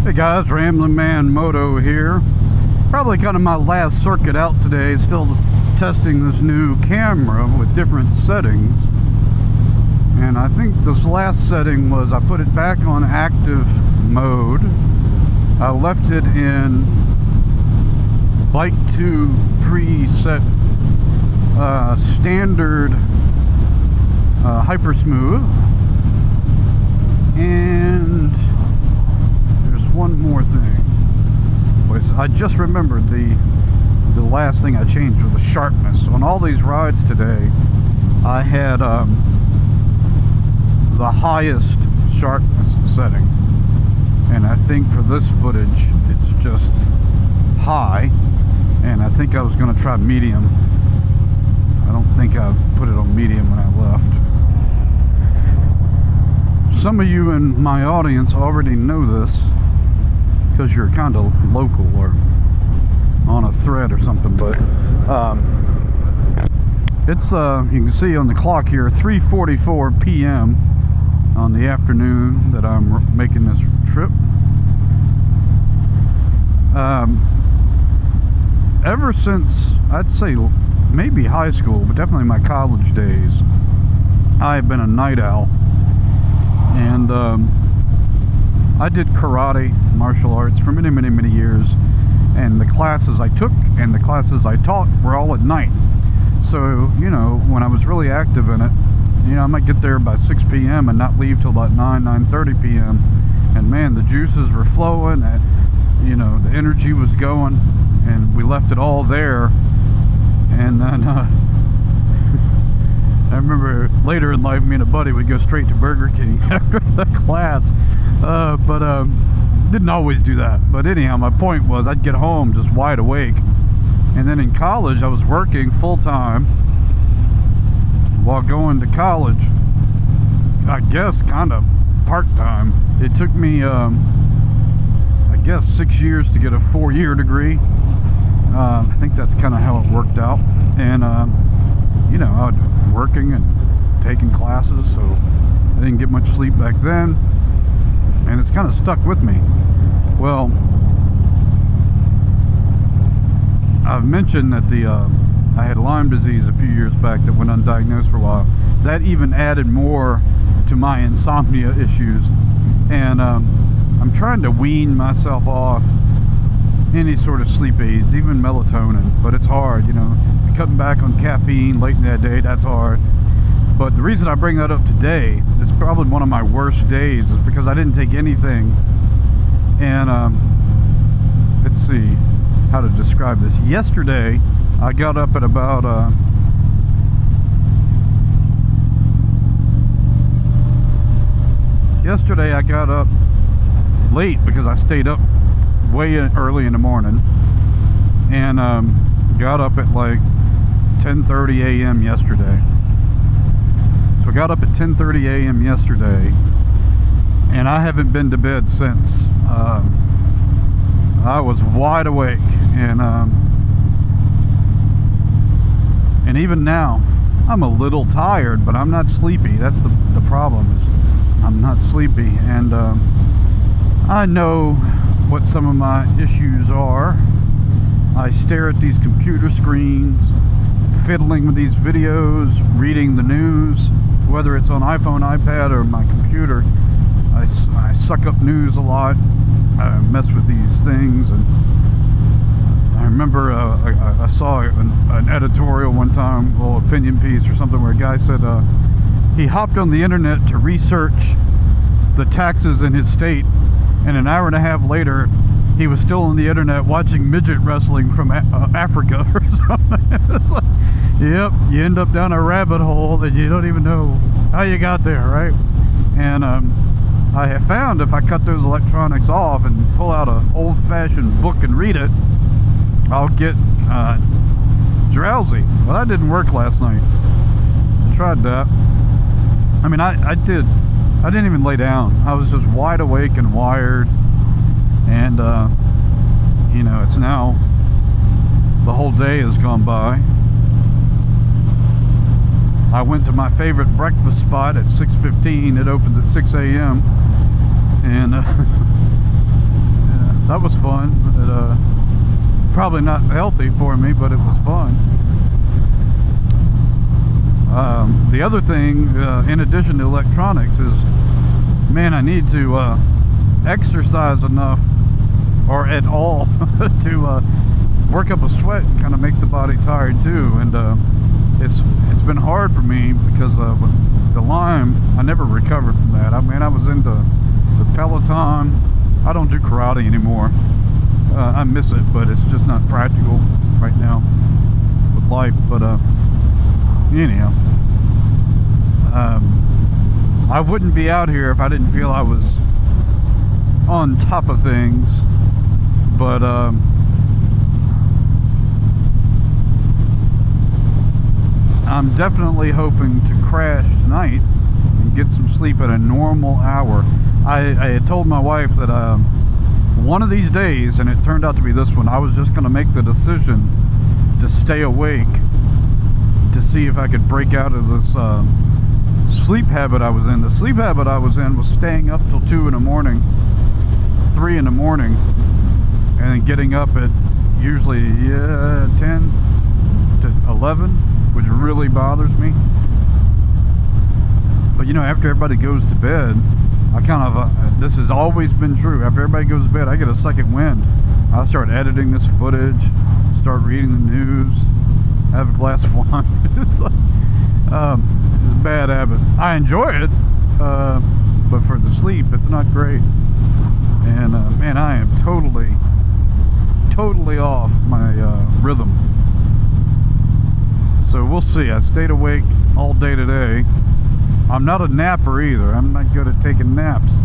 Hey guys, Rambling Man Moto here. Probably kind of my last circuit out today, still testing this new camera with different settings. And I think this last setting was I put it back on active mode. I left it in Bike 2 preset standard hyper smooth. And there's one more thing. I just remembered the last thing I changed was the sharpness. On all these rides today, I had the highest sharpness setting. And I think for this footage, it's just high. And I think I was going to try medium. I don't think I put it on medium when I left. Some of you in my audience already know this because you're kind of local or on a thread or something, but it's you can see on the clock here 3:44 p.m. on the afternoon that I'm making this trip. Ever since, I'd say maybe high school, but definitely my college days, I've been a night owl. And I did karate, martial arts for many years, and the classes I took and the classes I taught were all at night. So, you know, when I was really active in it, you know, I might get there by 6 p.m. and not leave till about 9:30 p.m. And man, the juices were flowing, and, you know, the energy was going, and we left it all there. And then I remember later in life, me and a buddy would go straight to Burger King after the class, but didn't always do that. But anyhow, my point was I'd get home just wide awake. And then in college, I was working full-time while going to college, I guess kind of part-time. It took me, I guess, 6 years to get a 4-year degree. I think that's kind of how it worked out. And you know, I was working and taking classes, so I didn't get much sleep back then, and it's kind of stuck with me. Well, I've mentioned that I had Lyme disease a few years back that went undiagnosed for a while. That even added more to my insomnia issues, and I'm trying to wean myself off any sort of sleep aids, even melatonin, but it's hard, you know. Cutting back on caffeine late in that day, that's hard. But the reason I bring that up today is probably one of my worst days, is because I didn't take anything. And let's see how to describe this. Yesterday I got up at about yesterday I got up late because I stayed up way early in the morning, and got up at like 10:30 a.m. yesterday. So I got up at 10:30 a.m. yesterday, and I haven't been to bed since. I was wide awake, and even now I'm a little tired, but I'm not sleepy. That's the problem, is I'm not sleepy. And I know what some of my issues are. I stare at these computer screens, fiddling with these videos, reading the news, whether it's on iPhone, iPad, or my computer. I suck up news a lot. I mess with these things, and I remember I saw an editorial one time, a little opinion piece or something, where a guy said he hopped on the internet to research the taxes in his state, and an hour and a half later he was still on the internet watching midget wrestling from Africa or something. It's like, yep, you end up down a rabbit hole that you don't even know how you got there, right? And I have found if I cut those electronics off and pull out an old-fashioned book and read it, I'll get drowsy. Well, that didn't work last night. I tried that. I mean, I didn't even lay down. I was just wide awake and wired. And you know, it's now, the whole day has gone by. I went to my favorite breakfast spot at 6:15. It opens at 6 a.m. And that was fun. It, probably not healthy for me, but it was fun. The other thing, in addition to electronics, is, man, I need to exercise enough, or at all, to work up a sweat and kind of make the body tired too. And it's been hard for me because the Lyme, I never recovered from that. I mean, I was into the Peloton. I don't do karate anymore. I miss it, but it's just not practical right now with life. But anyhow, I wouldn't be out here if I didn't feel I was on top of things. But I'm definitely hoping to crash tonight and get some sleep at a normal hour. I had told my wife that one of these days, and it turned out to be this one, I was just going to make the decision to stay awake to see if I could break out of this sleep habit I was in. The sleep habit I was in was staying up till 2 in the morning, 3 in the morning, and then getting up at usually 10 to 11, which really bothers me. But you know, after everybody goes to bed, I kind of, this has always been true, after everybody goes to bed, I get a second wind. I start editing this footage, start reading the news, have a glass of wine. It's like, it's a bad habit. I enjoy it, but for the sleep, it's not great. And man, I am totally off my rhythm. So we'll see. I stayed awake all day today. I'm not a napper either. I'm not good at taking naps.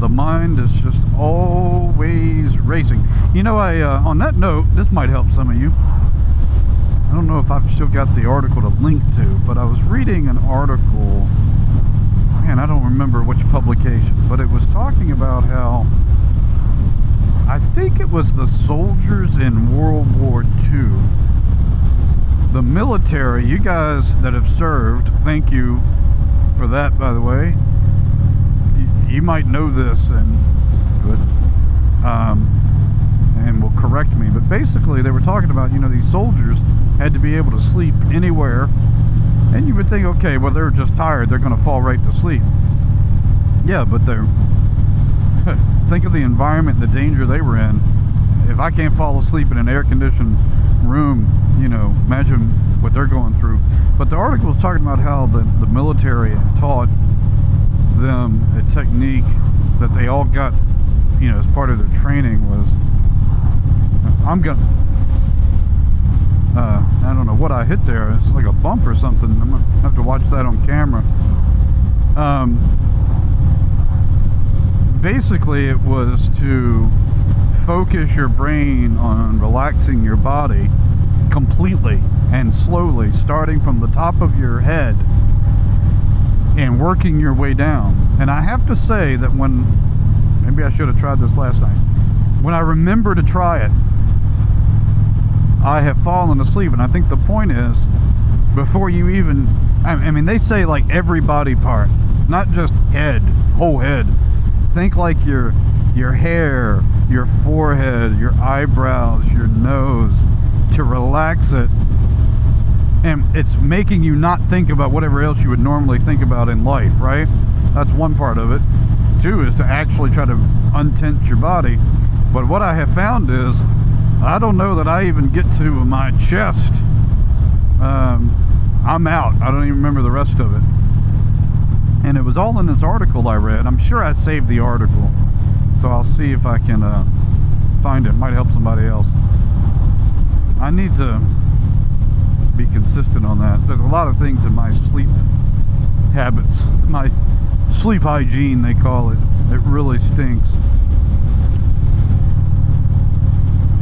The mind is just always racing. You know, on that note, this might help some of you. I don't know if I've still got the article to link to, but I was reading an article, man, I don't remember which publication, but it was talking about how, I think it was the soldiers in World War II. The military, you guys that have served, thank you for that, by the way. You might know this and will correct me, but basically they were talking about, you know, these soldiers had to be able to sleep anywhere, and you would think, okay, well, they're just tired, they're going to fall right to sleep. Yeah, but they're think of the environment, the danger they were in. If I can't fall asleep in an air-conditioned room, you know, imagine what they're going through. But the article was talking about how the military had taught them a technique that they all got, you know, as part of their training was, I don't know what I hit there. It's like a bump or something. I'm gonna have to watch that on camera. Basically it was to focus your brain on relaxing your body completely and slowly, starting from the top of your head and working your way down. And I have to say that maybe I should have tried this last night, when I remember to try it, I have fallen asleep. And I think the point is, before you even, I mean, they say like every body part, not just head, whole head. Think like your hair, your forehead, your eyebrows, your nose, to relax it. And it's making you not think about whatever else you would normally think about in life, right? That's one part of it. Two is to actually try to untense your body. But what I have found is, I don't know that I even get to my chest. I'm out. I don't even remember the rest of it. And it was all in this article I read. I'm sure I saved the article, so I'll see if I can find it. Might help somebody else. I need to be consistent on that. There's a lot of things in my sleep habits, my sleep hygiene they call it. It really stinks.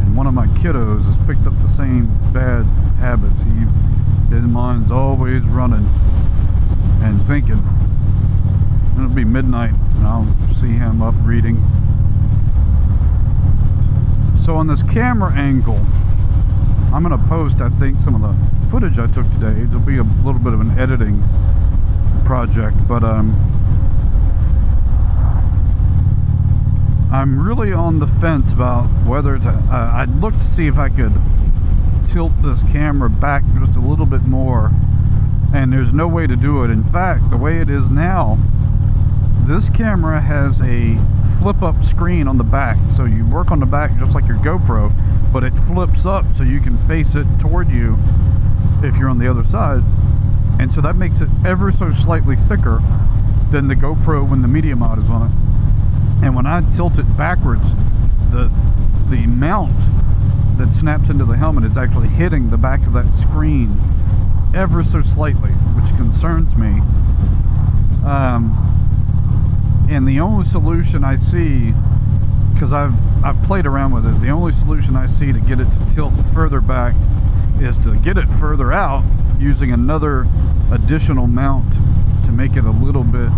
And one of my kiddos has picked up the same bad habits. His mind's always running and thinking. It'll be midnight and I'll see him up reading. So on this camera angle, I'm going to post, I think, some of the footage I took today. It'll be a little bit of an editing project, but I'm really on the fence about whether to, I'd look to see if I could tilt this camera back just a little bit more, and there's no way to do it. In fact, the way it is now, this camera has a flip-up screen on the back, so you work on the back just like your GoPro, but it flips up so you can face it toward you if you're on the other side, and so that makes it ever so slightly thicker than the GoPro when the media mod is on it. And when I tilt it backwards, the mount that snaps into the helmet is actually hitting the back of that screen ever so slightly, which concerns me. And the only solution I see, because I've played around with it, the only solution I see to get it to tilt further back is to get it further out using another additional mount to make it a little bit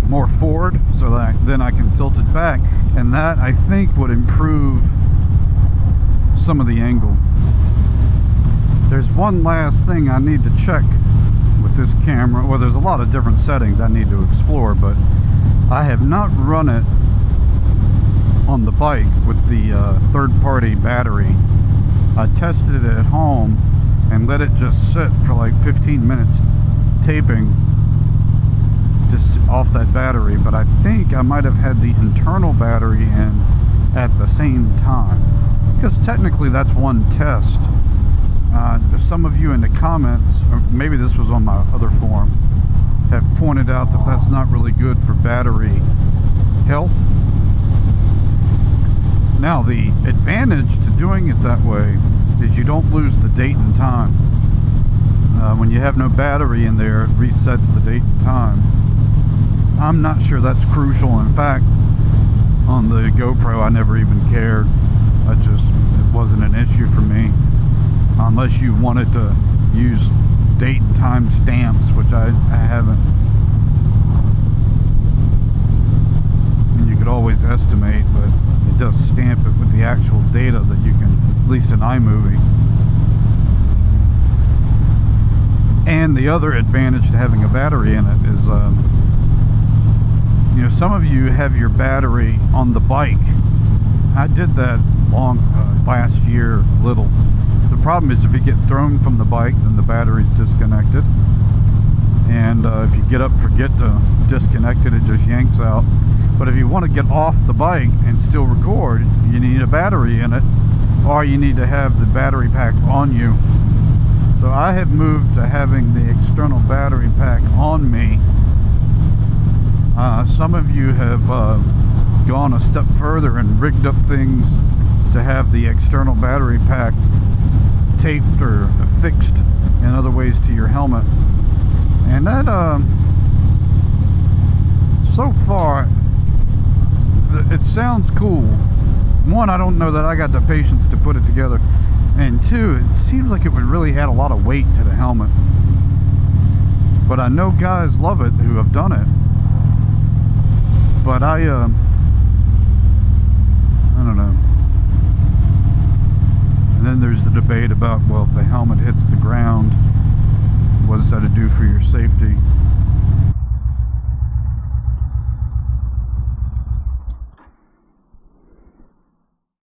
more forward, so that then I can tilt it back, and that I think would improve some of the angle. There's one last thing I need to check with this camera. Well, there's a lot of different settings I need to explore, but I have not run it on the bike with the third-party battery. I tested it at home and let it just sit for like 15 minutes taping just off that battery, but I think I might have had the internal battery in at the same time, because technically that's one test. Some of you in the comments, or maybe this was on my other forum, have pointed out that that's not really good for battery health. Now, the advantage to doing it that way is you don't lose the date and time. When you have no battery in there, it resets the date and time. I'm not sure that's crucial. In fact, on the GoPro, I never even cared. It wasn't an issue for me, unless you wanted to use date and time stamps, which I haven't. And you could always estimate, but it does stamp it with the actual data that you can, at least in iMovie. And the other advantage to having a battery in it is, you know, some of you have your battery on the bike. I did that last year, little. The problem is if you get thrown from the bike, then the battery's disconnected. And if you get up, forget to disconnect it, it just yanks out. But if you want to get off the bike and still record, you need a battery in it, or you need to have the battery pack on you. So I have moved to having the external battery pack on me. Some of you have gone a step further and rigged up things to have the external battery pack taped or affixed in other ways to your helmet. And that, so far, it sounds cool. One, I don't know that I got the patience to put it together. And two, it seems like it would really add a lot of weight to the helmet. But I know guys love it who have done it. But I don't know. And then there's the debate about, well, if the helmet hits the ground, what does that do for your safety?